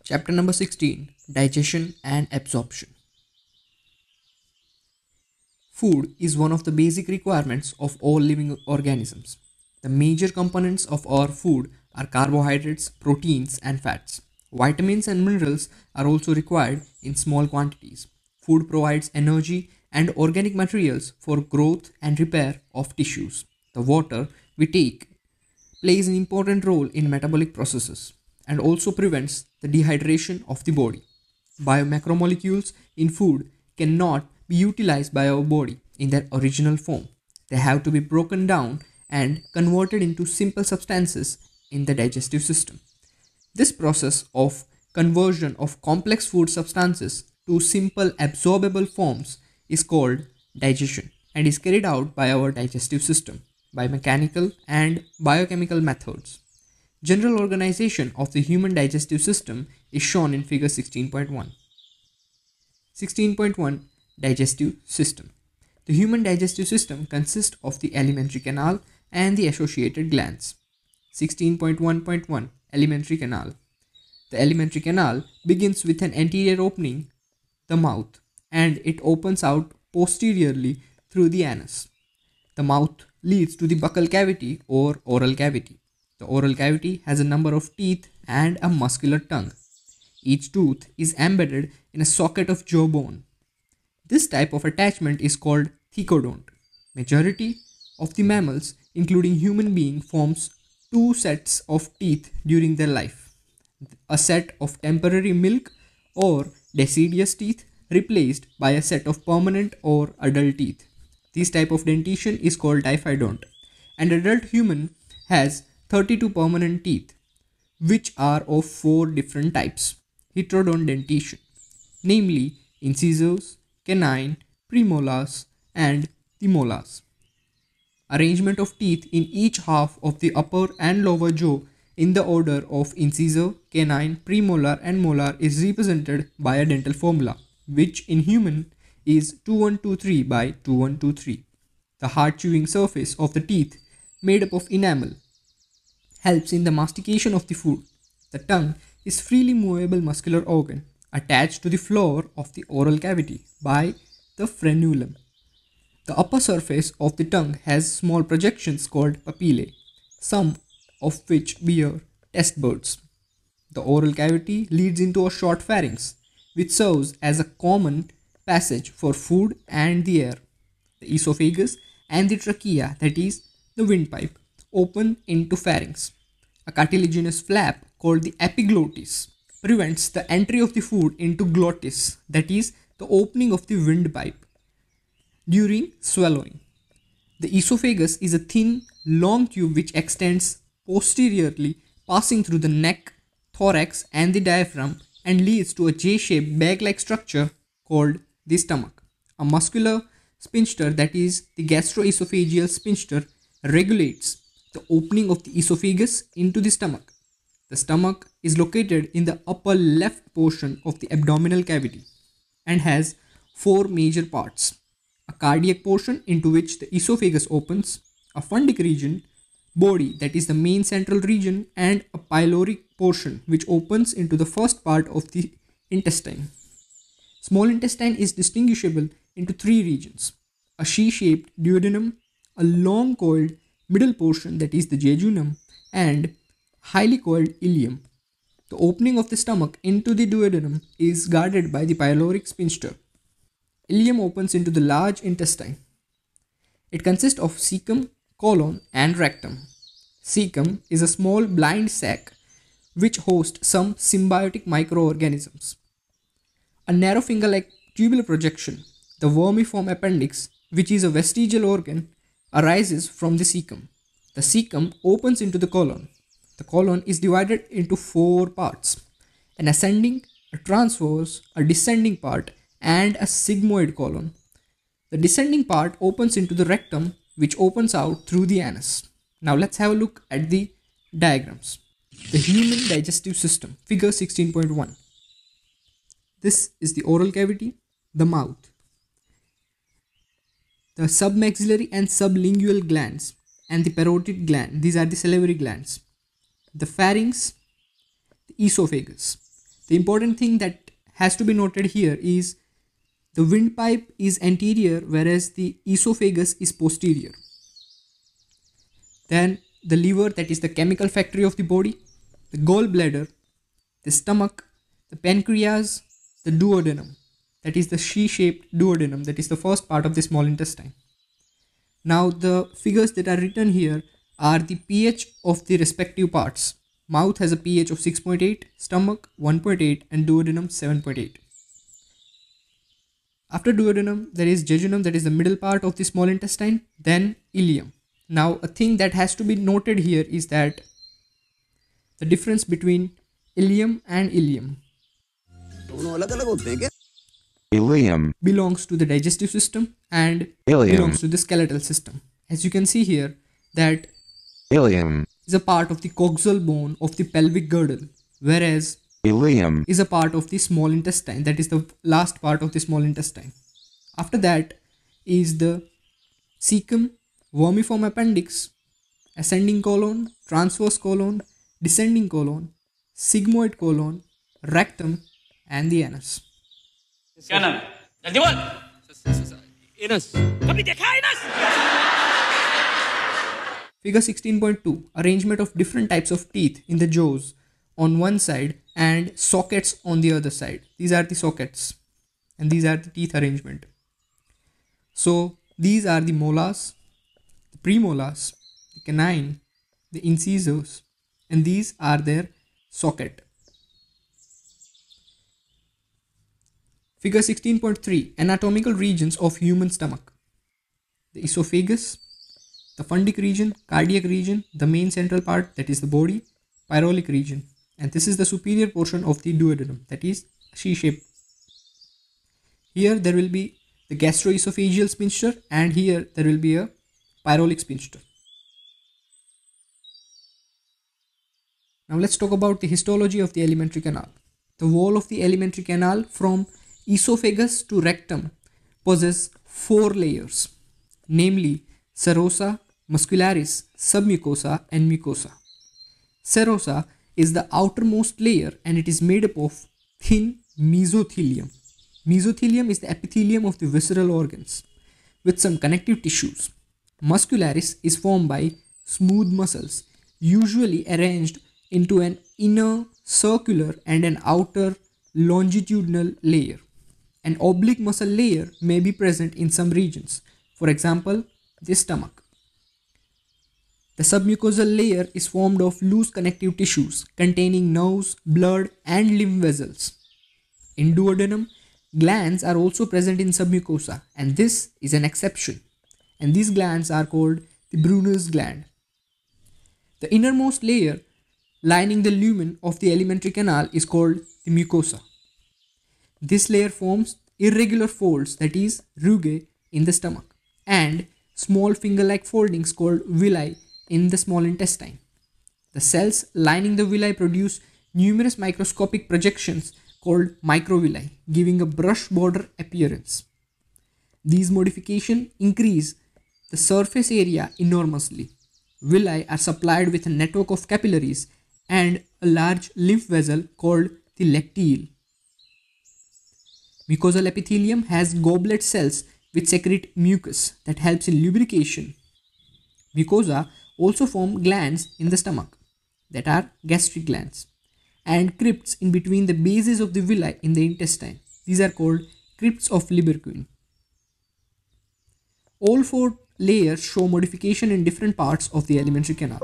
Chapter number 16, Digestion and Absorption. Food is one of the basic requirements of all living organisms. The major components of our food are carbohydrates, proteins, and fats. Vitamins and minerals are also required in small quantities. Food provides energy and organic materials for growth and repair of tissues. The water we take plays an important role in metabolic processes and also prevents the dehydration of the body. Biomacromolecules in food cannot be utilized by our body in their original form. They have to be broken down and converted into simple substances in the digestive system. This process of conversion of complex food substances to simple absorbable forms is called digestion and is carried out by our digestive system by mechanical and biochemical methods. General organization of the human digestive system is shown in figure 16.1. 16.1 Digestive System. The human digestive system consists of the alimentary canal and the associated glands. 16.1.1 Alimentary Canal. The alimentary canal begins with an anterior opening, the mouth, and it opens out posteriorly through the anus. The mouth leads to the buccal cavity or oral cavity. The oral cavity has a number of teeth and a muscular tongue. Each tooth is embedded in a socket of jawbone. This type of attachment is called thecodont. Majority of the mammals, including human being, forms two sets of teeth during their life. A set of temporary milk or deciduous teeth replaced by a set of permanent or adult teeth. This type of dentition is called diphyodont. An adult human has 32 permanent teeth, which are of four different types. Heterodont dentition, namely incisors, canine, premolars, and the molars. Arrangement of teeth in each half of the upper and lower jaw in the order of incisor, canine, premolar, and molar is represented by a dental formula, which in human is 2123 by 2123. The hard chewing surface of the teeth, made up of enamel, helps in the mastication of the food. The tongue is freely movable muscular organ attached to the floor of the oral cavity by the frenulum. The upper surface of the tongue has small projections called papillae, some of which bear test buds. The oral cavity leads into a short pharynx, which serves as a common passage for food and the air. The esophagus and the trachea, that is, the windpipe, open into pharynx. A cartilaginous flap called the epiglottis prevents the entry of the food into glottis, that is, the opening of the windpipe, during swallowing. The esophagus is a thin, long tube which extends posteriorly, passing through the neck, thorax, and the diaphragm, and leads to a J-shaped bag-like structure called the stomach. A muscular sphincter, that is, the gastroesophageal sphincter, regulates the opening of the esophagus into the stomach. The stomach is located in the upper left portion of the abdominal cavity and has four major parts: a cardiac portion into which the esophagus opens, a fundic region, body, that is the main central region, and a pyloric portion which opens into the first part of the intestine. Small intestine is distinguishable into three regions: a she-shaped duodenum, a long coiled middle portion, that is the jejunum, and highly coiled ileum. The opening of the stomach into the duodenum is guarded by the pyloric sphincter. Ileum opens into the large intestine. It consists of cecum, colon, and rectum. Cecum is a small blind sac which hosts some symbiotic microorganisms. A narrow finger-like tubular projection, the vermiform appendix, which is a vestigial organ, arises from the cecum. The cecum opens into the colon. The colon is divided into four parts: an ascending, a transverse, a descending part, and a sigmoid colon. The descending part opens into the rectum, which opens out through the anus. Now let's have a look at the diagrams. The human digestive system, figure 16.1. This is the oral cavity, the mouth, the submaxillary and sublingual glands, and the parotid gland. These are the salivary glands. The pharynx, the esophagus. The important thing that has to be noted here is the windpipe is anterior whereas the esophagus is posterior. Then the liver, that is the chemical factory of the body, the gallbladder, the stomach, the pancreas, the duodenum, that is the she-shaped duodenum, that is the first part of the small intestine. Now the figures that are written here are the pH of the respective parts. Mouth has a pH of 6.8, stomach 1.8 and duodenum 7.8. After duodenum, there is jejunum, that is the middle part of the small intestine, then ileum. Now a thing that has to be noted here is that the difference between ileum and ileum. Ileum Belongs to the digestive system and belongs to the skeletal system. As you can see here that ileum is a part of the coxal bone of the pelvic girdle, whereas ileum is a part of the small intestine, that is the last part of the small intestine. After that is the cecum, vermiform appendix, ascending colon, transverse colon, descending colon, sigmoid colon, rectum and the anus. क्या नाम है? जल्दी बोल। Anus कभी देखा है Figure 16.2, arrangement of different types of teeth in the jaws on one side and sockets on the other side. These are the sockets and these are the teeth arrangement. So these are the molars, the premolars, the canine, the incisors, and these are their socket. Figure 16.3, anatomical regions of human stomach. The esophagus, the fundic region, cardiac region, the main central part, that is the body, pyrolic region, and this is the superior portion of the duodenum, that is she-shaped. Here there will be the gastroesophageal sphincter and here there will be a pyrolic sphincter. Now let's talk about the histology of the alimentary canal. The wall of the alimentary canal from esophagus to rectum possesses 4 layers, namely serosa, muscularis, submucosa and mucosa. Serosa is the outermost layer and it is made up of thin mesothelium. Mesothelium is the epithelium of the visceral organs with some connective tissues. Muscularis is formed by smooth muscles, usually arranged into an inner circular and an outer longitudinal layer. An oblique muscle layer may be present in some regions, for example, the stomach. The submucosal layer is formed of loose connective tissues containing nerves, blood, and lymph vessels. In duodenum, glands are also present in submucosa, and this is an exception. And these glands are called the Brunner's gland. The innermost layer lining the lumen of the alimentary canal is called the mucosa. This layer forms irregular folds, that is rugae, in the stomach and small finger-like foldings called villi in the small intestine. The cells lining the villi produce numerous microscopic projections called microvilli, giving a brush border appearance. These modifications increase the surface area enormously. Villi are supplied with a network of capillaries and a large lymph vessel called the lacteal. Mucosal epithelium has goblet cells which secrete mucus that helps in lubrication. Mucosa also form glands in the stomach that are gastric glands and crypts in between the bases of the villi in the intestine. These are called crypts of Lieberkühn. All 4 layers show modification in different parts of the alimentary canal.